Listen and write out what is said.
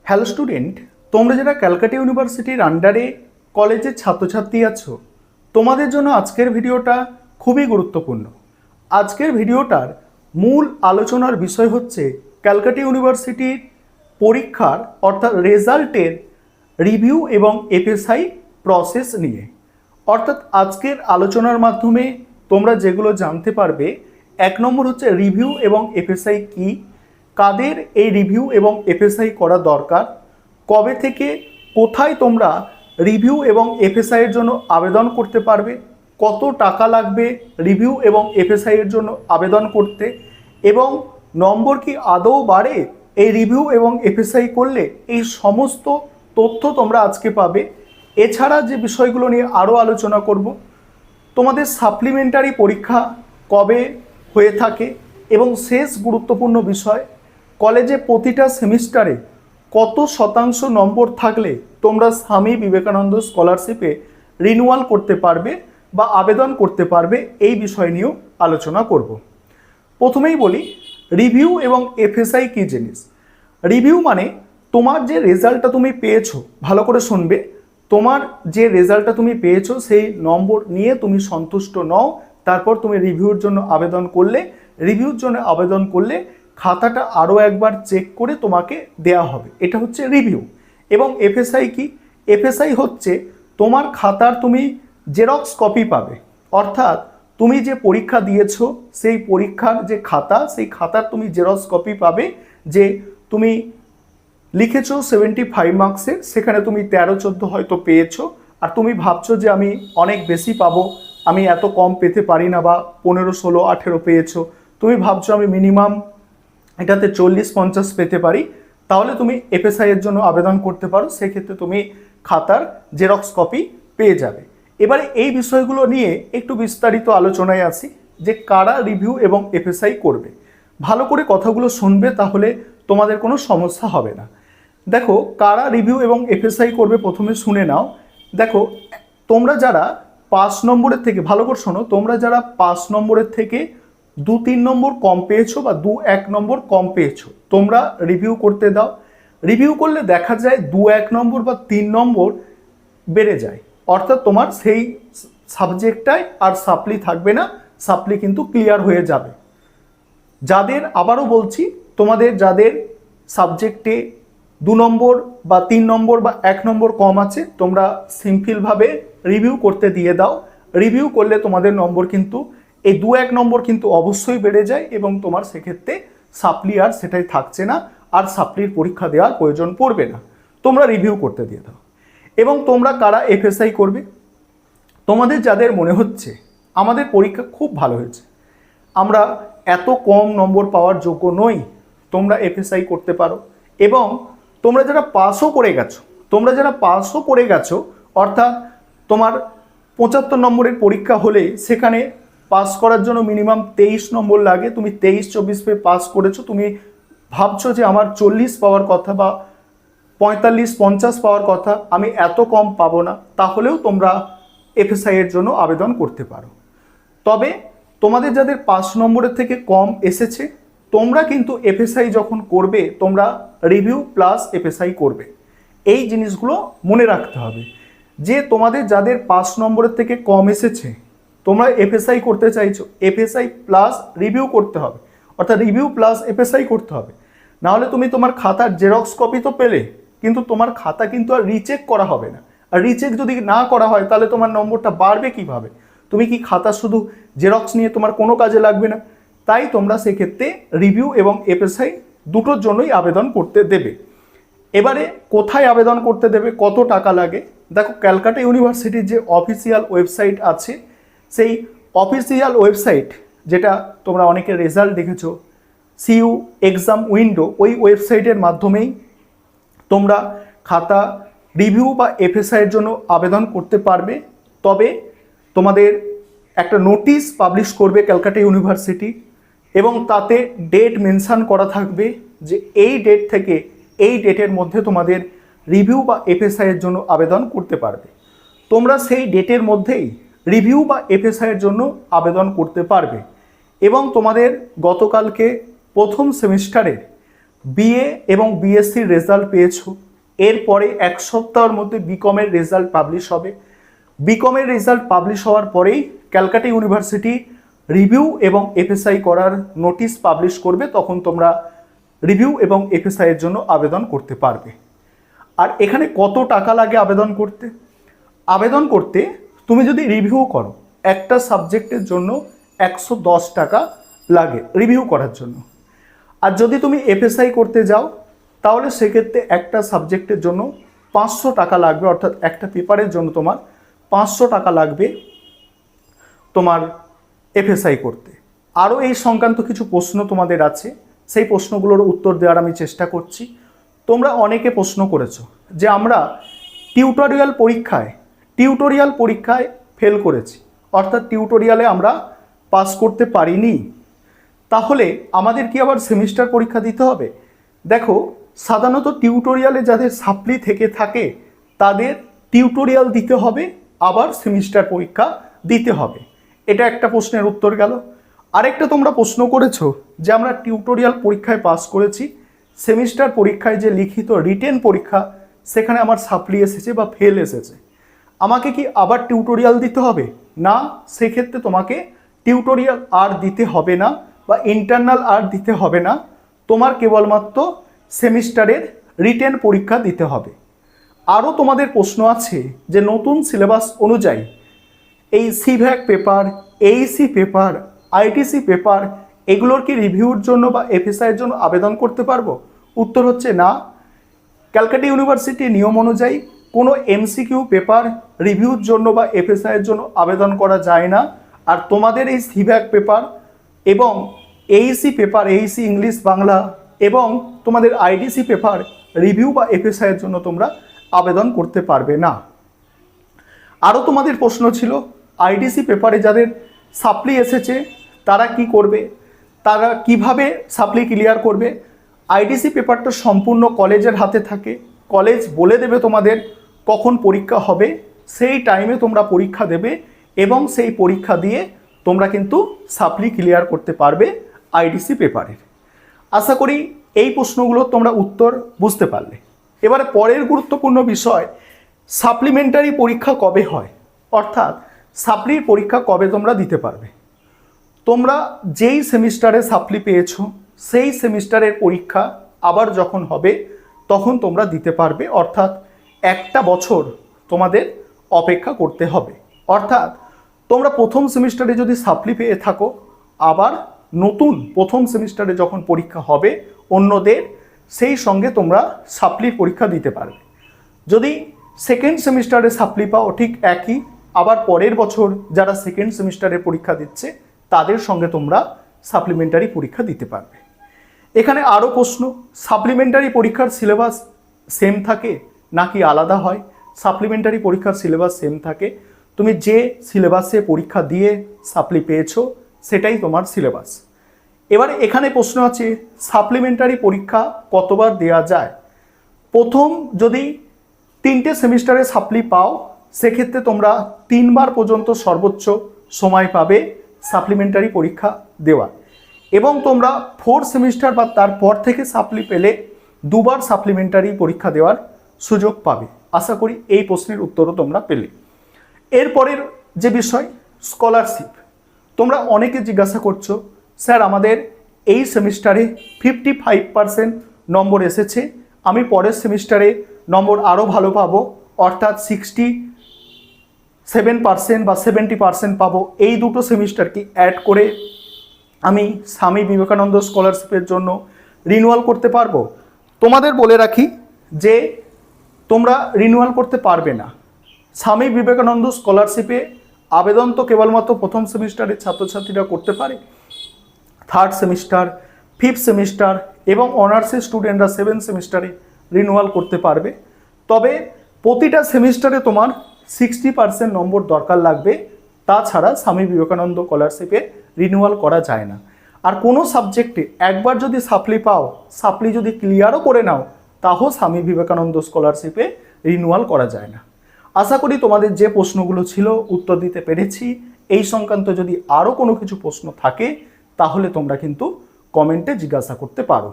Hello student, তোমরা যারা ক্যালকাটা ইউনিভার্সিটির আন্ডারে কলেজের ছাত্রছাত্রী আছো, তোমাদের জন্য আজকের ভিডিওটা খুবই গুরুত্বপূর্ণ। আজকের ভিডিওটার মূল আলোচনার বিষয় হচ্ছে ক্যালকাটা ইউনিভার্সিটির পরীক্ষার অর্থাৎ রেজাল্টের রিভিউ এবং এফএসআই প্রসেস নিয়ে। অর্থাৎ আজকের আলোচনার মাধ্যমে তোমরা যেগুলো জানতে পারবে, 1 নম্বর হচ্ছে রিভিউ এবং এফএসআই কী, কাদের এই রিভিউ এবং এফএসআই করা দরকার, কবে থেকে কোথায় তোমরা রিভিউ এবং এফএসআই এর জন্য আবেদন করতে পারবে, কত টাকা লাগবে রিভিউ এবং এফএসআই এর জন্য আবেদন করতে, এবং নম্বর কি আদৌ বাড়ে এই রিভিউ এবং এফএসআই করলে, এই সমস্ত তথ্য তোমরা আজকে পাবে। এছাড়া যে বিষয়গুলো নিয়ে আরও আলোচনা করব, তোমাদের সাপ্লিমেন্টারি পরীক্ষা কবে হয়ে থাকে এবং শেষ গুরুত্বপূর্ণ বিষয়, কলেজে প্রতিটা সেমিস্টারে কত শতাংশ নম্বর থাকলে তোমরা স্বামী বিবেকানন্দ স্কলারশিপে রিনিউয়াল করতে পারবে বা আবেদন করতে পারবে, এই বিষয় নিয়েও আলোচনা করব। প্রথমেই বলি রিভিউ এবং এফএসআই কী জিনিস। রিভিউ মানে তোমার যে রেজাল্টটা তুমি পেয়েছো, ভালো করে শুনবে, তোমার যে রেজাল্টটা তুমি পেয়েছো সেই নম্বর নিয়ে তুমি সন্তুষ্ট নও, তারপর তুমি রিভিউর জন্য আবেদন করলে, রিভিউর জন্য আবেদন করলে খাতাটা আরও একবার চেক করে তোমাকে দেয়া হবে, এটা হচ্ছে রিভিউ। এবং এফএসআই কি? এফএসআই হচ্ছে তোমার খাতার তুমি জেরক্স কপি পাবে, অর্থাৎ তুমি যে পরীক্ষা দিয়েছো সেই পরীক্ষার যে খাতা, সেই খাতার তুমি জেরক্স কপি পাবে, যে তুমি লিখেছো 75 মার্কসের, সেখানে তুমি 13-14 হয়তো পেয়েছো, আর তুমি ভাবছো যে আমি অনেক বেশি পাবো, আমি এত কম পেতে পারি না, বা 15, 16, 18 পেয়েছো, তুমি ভাবছো আমি মিনিমাম এটাতে 40-50 পেতে পারি, তাহলে তুমি এফএসআই এর জন্য আবেদন করতে পারো। সেক্ষেত্রে তুমি খাতার জেরক্স কপি পেয়ে যাবে। এবারে এই বিষয়গুলো নিয়ে একটু বিস্তারিত আলোচনায় আসি, যে কারা রিভিউ এবং এফএসআই করবে। ভালো করে কথাগুলো শুনবে, তাহলে তোমাদের কোনো সমস্যা হবে না। দেখো কারা রিভিউ এবং এফএসআই করবে, প্রথমে শুনে নাও। দেখো তোমরা যারা 5 নম্বরের থেকে, ভালো করে শোনো, তোমরা যারা 5 নম্বরের থেকে 2-3 নম্বর কম পেয়েছো বা 2-1 নম্বর কম পেয়েছো, তোমরা রিভিউ করতে দাও। রিভিউ করলে দেখা যায় 2-1 নম্বর বা 3 নম্বর বেড়ে যায়, অর্থাৎ তোমার সেই সাবজেক্টটায় আর সাপ্লি থাকবে না, সাপ্লি কিন্তু ক্লিয়ার হয়ে যাবে। যাদের, আবারও বলছি, তোমাদের যাদের সাবজেক্টে 2 নম্বর বা 3 নম্বর বা 1 নম্বর কম আছে, তোমরা সিম্পলভাবে রিভিউ করতে দিয়ে দাও। রিভিউ করলে তোমাদের নম্বর কিন্তু এই 2-1 নম্বর কিন্তু অবশ্যই বেড়ে যায়, এবং তোমার সেক্ষেত্রে সাপ্লি আর সেটাই থাকছে না, আর সাপ্লির পরীক্ষা দেওয়ার প্রয়োজন পড়বে না, তোমরা রিভিউ করতে দিয়ে দাও। এবং তোমরা কারা এফএসআই করবে, তোমাদের যাদের মনে হচ্ছে আমাদের পরীক্ষা খুব ভালো হয়েছে, আমরা এত কম নম্বর পাওয়ার যোগ্য নই, তোমরা এফএসআই করতে পারো। এবং তোমরা যারা পাসও করে গেছো, অর্থাৎ তোমার 75 নম্বরের পরীক্ষা হলে সেখানে পাস করার জন্য মিনিমাম 23 নম্বর লাগে, তুমি 23-24 পেয়ে পাস করেছো, তুমি ভাবছো যে আমার 40 পাওয়ার কথা বা 45-50 পাওয়ার কথা, আমি এত কম পাবো না, তাহলেও তোমরা এফএসআই এর জন্য আবেদন করতে পারো। তবে তোমাদের যাদের 5 নম্বরের থেকে কম এসেছে, তোমরা কিন্তু এফএসআই যখন করবে, তোমরা রিভিউ প্লাস এফএসআই করবে। এই জিনিসগুলো মনে রাখতে হবে, যে তোমাদের যাদের 5 নম্বরের থেকে কম এসেছে, তোমরা এফএসআই করতে চাইছো, এফএসআই প্লাস রিভিউ করতে হবে, অর্থাৎ রিভিউ প্লাস এফএসআই করতে হবে। নাহলে তুমি তোমার খাতার জেরক্স কপি তো পেলে, কিন্তু তোমার খাতা কিন্তু আর রিচেক করা হবে না। আর রিচেক যদি না করা হয়, তাহলে তোমার নম্বরটা বাড়বে কিভাবে? তুমি কি খাতা শুধু জেরক্স নিয়ে তোমার কোনো কাজে লাগবে না? তাই তোমরা সেক্ষেত্রে রিভিউ এবং এফএসআই দুটোর জন্যই আবেদন করতে দেবে। এবারে কোথায় আবেদন করতে দেবে, কত টাকা লাগে? দেখো ক্যালকাটা ইউনিভার্সিটির যে অফিসিয়াল ওয়েবসাইট আছে, সেই অফিসিয়াল ওয়েবসাইট, যেটা তোমরা অনেকের রেজাল্ট দেখেছো, সিইউ এক্সাম উইন্ডো, ওই ওয়েবসাইটের মাধ্যমেই তোমরা খাতা রিভিউ বা এফএসআইয়ের জন্য আবেদন করতে পারবে। তবে তোমাদের একটা নোটিশ পাবলিশ করবে ক্যালকাটা ইউনিভার্সিটি, এবং তাতে ডেট মেনশান করা থাকবে যে এই ডেট থেকে এই ডেটের মধ্যে তোমাদের রিভিউ বা এফএসআইয়ের জন্য আবেদন করতে পারবে। তোমরা সেই ডেটের মধ্যেই রিভিউ বা এফএসআইয়ের জন্য আবেদন করতে পারবে। এবং তোমাদের গতকালকে প্রথম সেমিস্টারের বিএ এবং বিএসসির রেজাল্ট পেয়েছো, এরপরে এক সপ্তাহের মধ্যে বিকমের রেজাল্ট পাবলিশ হবে। বিকমের রেজাল্ট পাবলিশ হওয়ার পরেই ক্যালকাটা ইউনিভার্সিটি রিভিউ এবং এফএসআই করার নোটিশ পাবলিশ করবে, তখন তোমরা রিভিউ এবং এফএসআই এর জন্য আবেদন করতে পারবে। আর এখানে কত টাকা লাগে আবেদন করতে? আবেদন করতে তুমি যদি রিভিউ করো একটা সাবজেক্টের জন্য 110 টাকা লাগে রিভিউ করার জন্য। আর যদি তুমি এফএসআই করতে যাও তাহলে সেক্ষেত্রে একটা সাবজেক্টের জন্য 500 টাকা লাগবে, অর্থাৎ একটা পেপারের জন্য তোমার 500 টাকা লাগবে তোমার এফএসআই করতে। আরও এই সংক্রান্ত কিছু প্রশ্ন তোমাদের আছে, সেই প্রশ্নগুলোর উত্তর দেওয়ার আমি চেষ্টা করছি। তোমরা অনেকে প্রশ্ন করেছো যে আমরা টিউটোরিয়াল পরীক্ষায় ফেল করেছি, অর্থাৎ টিউটোরিয়ালে আমরা পাস করতে পারিনি, তাহলে আমাদের কি আবার সেমিস্টার পরীক্ষা দিতে হবে? দেখো, সাধারণত টিউটোরিয়ালে যাদের সাপ্লি থেকে থাকে তাদের টিউটোরিয়াল দিতে হবে, আবার সেমিস্টার পরীক্ষা দিতে হবে। এটা একটা প্রশ্নের উত্তর গেল। আরেকটা তোমরা প্রশ্ন করেছো যে আমরা টিউটোরিয়াল পরীক্ষায় পাস করেছি, সেমিস্টার পরীক্ষায় যে লিখিত রিটেন পরীক্ষা সেখানে আমার সাপ্লি এসেছে বা ফেল এসেছে, আমাকে কি আবার টিউটোরিয়াল দিতে হবে? না, সেক্ষেত্রে তোমাকে টিউটোরিয়াল আর দিতে হবে না বা ইন্টারনাল আর দিতে হবে না, তোমার কেবলমাত্র সেমিস্টারের রিটেন পরীক্ষা দিতে হবে। আরও তোমাদের প্রশ্ন আছে যে নতুন সিলেবাস অনুযায়ী এই সিভ্যাক paper, AEC paper, ITC paper এগুলোর কি রিভিউর জন্য বা এফএসআইয়ের জন্য আবেদন করতে পারবো? উত্তর হচ্ছে না। ক্যালকাটা ইউনিভার্সিটির নিয়ম অনুযায়ী কোনো এমসিকিউ পেপার রিভিউর জন্য বা এফএসআইয়ের জন্য আবেদন করা যায় না। আর তোমাদের এই সিভ্যাক পেপার এবং এইসি পেপার, এইসি ইংলিশ বাংলা এবং তোমাদের আইটিসি পেপার রিভিউ বা এফএসআইয়ের জন্য তোমরা আবেদন করতে পারবে না। আরও তোমাদের প্রশ্ন ছিল আইটিসি পেপারে যাদের সাপ্লি এসেছে তারা কি করবে, তারা কিভাবে সাপ্লি ক্লিয়ার করবে? আইটিসি পেপারটা সম্পূর্ণ কলেজের হাতে থাকে, কলেজ বলে দেবে তোমাদের কখন পরীক্ষা হবে, সেই টাইমে তোমরা পরীক্ষা দেবে এবং সেই পরীক্ষা দিয়ে তোমরা কিন্তু সাপ্লি ক্লিয়ার করতে পারবে আইটিসি পেপারের। আশা করি এই প্রশ্নগুলো তোমরা উত্তর বুঝতে পারলে। এবারে পরের গুরুত্বপূর্ণ বিষয়, সাপ্লিমেন্টারি পরীক্ষা কবে হয়, অর্থাৎ সাপ্লির পরীক্ষা কবে তোমরা দিতে পারবে। তোমরা যেই সেমিস্টারে সাপ্লি পেয়েছো সেই সেমিস্টারের পরীক্ষা আবার যখন হবে তখন তোমরা দিতে পারবে, অর্থাৎ একটা বছর তোমাদের অপেক্ষা করতে হবে। অর্থাৎ তোমরা প্রথম সেমিস্টারে যদি সাপ্লি পেয়ে থাকো, আবার নতুন প্রথম সেমিস্টারে যখন পরীক্ষা হবে অন্যদের, সেই সঙ্গে তোমরা সাপ্লির পরীক্ষা দিতে পারবে। যদি সেকেন্ড সেমিস্টারে সাপ্লি পাও ঠিক একই, আবার পরের বছর যারা সেকেন্ড সেমিস্টারে পরীক্ষা দিচ্ছে তাদের সঙ্গে তোমরা সাপ্লিমেন্টারি পরীক্ষা দিতে পারবে। এখানে আরও প্রশ্ন, সাপ্লিমেন্টারি পরীক্ষার সিলেবাস সেম থাকে নাকি আলাদা হয়? সাপ্লিমেন্টারি পরীক্ষার সিলেবাস সেম থাকে, তুমি যে সিলেবাসে পরীক্ষা দিয়ে সাপ্লি পেয়েছো সেটাই তোমার সিলেবাস। এবারে এখানে প্রশ্ন আছে সাপ্লিমেন্টারি পরীক্ষা কতবার দেওয়া যায়? প্রথম যদি 3টে সেমিস্টারে সাপ্লি পাও সেক্ষেত্রে তোমরা 3বার পর্যন্ত সর্বোচ্চ সময় পাবে সাপ্লিমেন্টারি পরীক্ষা দেওয়া, এবং তোমরা 4th সেমিস্টার বা তারপর থেকে সাপ্লি পেলে 2বার সাপ্লিমেন্টারি পরীক্ষা দেওয়ার সুযোগ পাবে। আশা করি এই প্রশ্নের উত্তরও তোমরা পেলে। এরপরের যে বিষয় স্কলারশিপ, তোমরা অনেকে জিজ্ঞাসা করছো স্যার আমাদের এই সেমিস্টারে 55% নম্বর এসেছে, আমি পরের সেমিস্টারে নম্বর আরও ভালো পাবো, অর্থাৎ 67% বা 70% পাবো, এই দুটো সেমিস্টার কি অ্যাড করে আমি স্বামী বিবেকানন্দ স্কলারশিপের জন্য রিনিউয়াল করতে পারবো? তোমাদের বলে রাখি যে তোমরা রিনিউয়াল করতে পারবে না। স্বামী বিবেকানন্দ স্কলারশিপে আবেদন তো কেবলমাত্র প্রথম সেমিস্টারের ছাত্রছাত্রীরা করতে পারে, 3rd সেমিস্টার, 5th সেমিস্টার এবং অনার্সের স্টুডেন্টরা 7th সেমিস্টারে রিনিউয়াল করতে পারবে। তবে প্রতিটা সেমিস্টারে তোমার 60% নম্বর দরকার লাগবে, তাছাড়া স্বামী বিবেকানন্দ স্কলারশিপে রিনিউয়াল করা যায় না। আর কোনো সাবজেক্টে একবার যদি সাপ্লি পাও, সাপ্লি যদি ক্লিয়ারও করে নাও, তাও স্বামী বিবেকানন্দ স্কলারশিপে রিনিউয়াল করা যায় না। আশা করি তোমাদের যে প্রশ্নগুলো ছিল উত্তর দিতে পেরেছি। এই সংক্রান্ত যদি আরও কোনো কিছু প্রশ্ন থাকে তাহলে তোমরা কিন্তু কমেন্টে জিজ্ঞাসা করতে পারো।